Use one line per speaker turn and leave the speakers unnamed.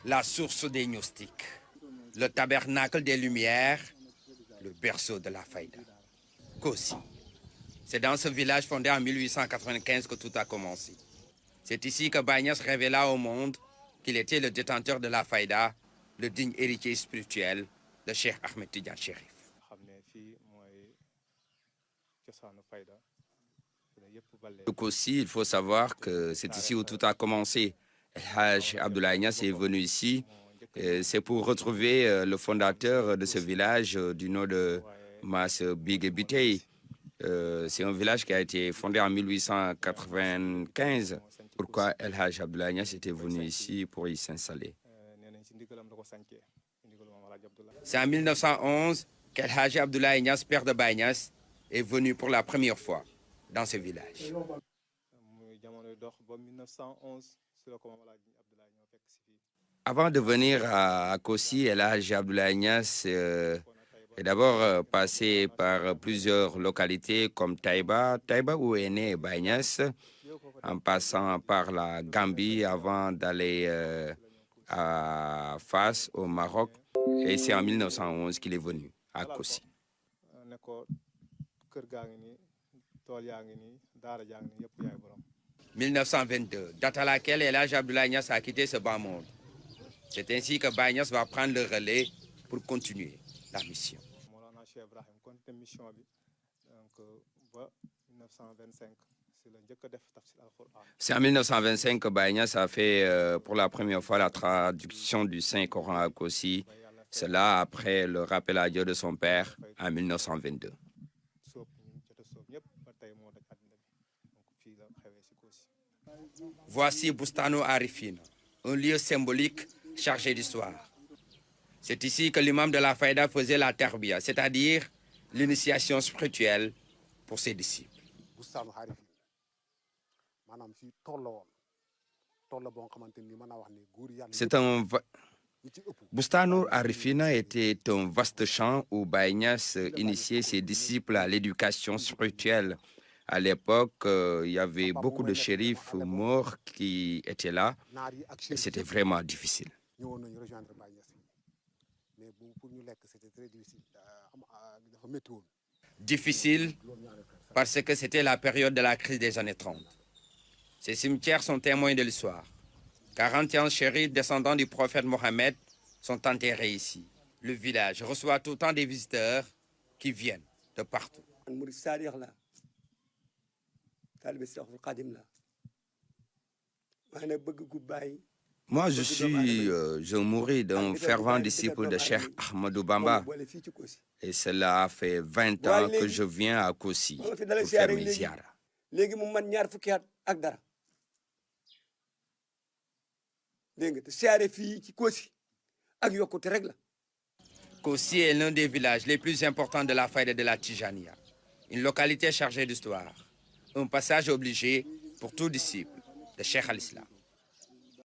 La source des gnostiques, le tabernacle des Lumières, le berceau de la Faïda. Kossi. C'est dans ce village fondé en 1895 que tout a commencé. C'est ici que Baye Niass révéla au monde qu'il était le détenteur de la Faïda, le digne héritier spirituel de Cheikh Ahmed Tidiane Chérif. Le Kossi, il faut savoir que c'est ici où tout a commencé. El Haj Abdoulaye Niass est venu ici. C'est pour retrouver le fondateur de ce village du nom de Mas Bigué Biteye. C'est un village qui a été fondé en 1895. Pourquoi El Haj Abdoulaye Niass était venu ici pour y s'installer? C'est en 1911 qu'El Haj Abdoulaye Niass, père de Baye Niass, est venu pour la première fois dans ce village. Avant de venir à Kossi, El Haj Abdoulaye Niass est d'abord passé par plusieurs localités comme Taïba où est né Baye Niass, en passant par la Gambie avant d'aller à Fas au Maroc. Et c'est en 1911 qu'il est venu à Kossi. 1922, date à laquelle El Haj Abdoulaye Niass a quitté ce bas monde. C'est ainsi que Baye Niass va prendre le relais pour continuer la mission. C'est en 1925 que Baye Niass a fait pour la première fois la traduction du Saint-Coran à Kossi. Cela après le rappel à Dieu de son père en 1922. Voici Bustano Arifina, un lieu symbolique chargé d'histoire. C'est ici que l'imam de la Faïda faisait la tarbia, c'est-à-dire l'initiation spirituelle pour ses disciples. Bustano Arifina était un vaste champ où Baye Niass initiait ses disciples à l'éducation spirituelle. À l'époque, il y avait beaucoup de shérifs morts qui étaient là et c'était vraiment difficile. Difficile parce que c'était la période de la crise des années 30. Ces cimetières sont témoins de l'histoire. 41 shérifs descendants du prophète Mohammed sont enterrés ici. Le village reçoit tout le temps des visiteurs qui viennent de partout. Moi, je mouris d'un fervent disciple de Cheikh Ahmadou Bamba. Et cela fait 20 ans que je viens à Kossi pour faire mes ziyaras. Kossi est l'un des villages les plus importants de la Faïda de la Tijaniya. Une localité chargée d'histoire. Un passage obligé pour tout disciple de Cheikh al-Islam.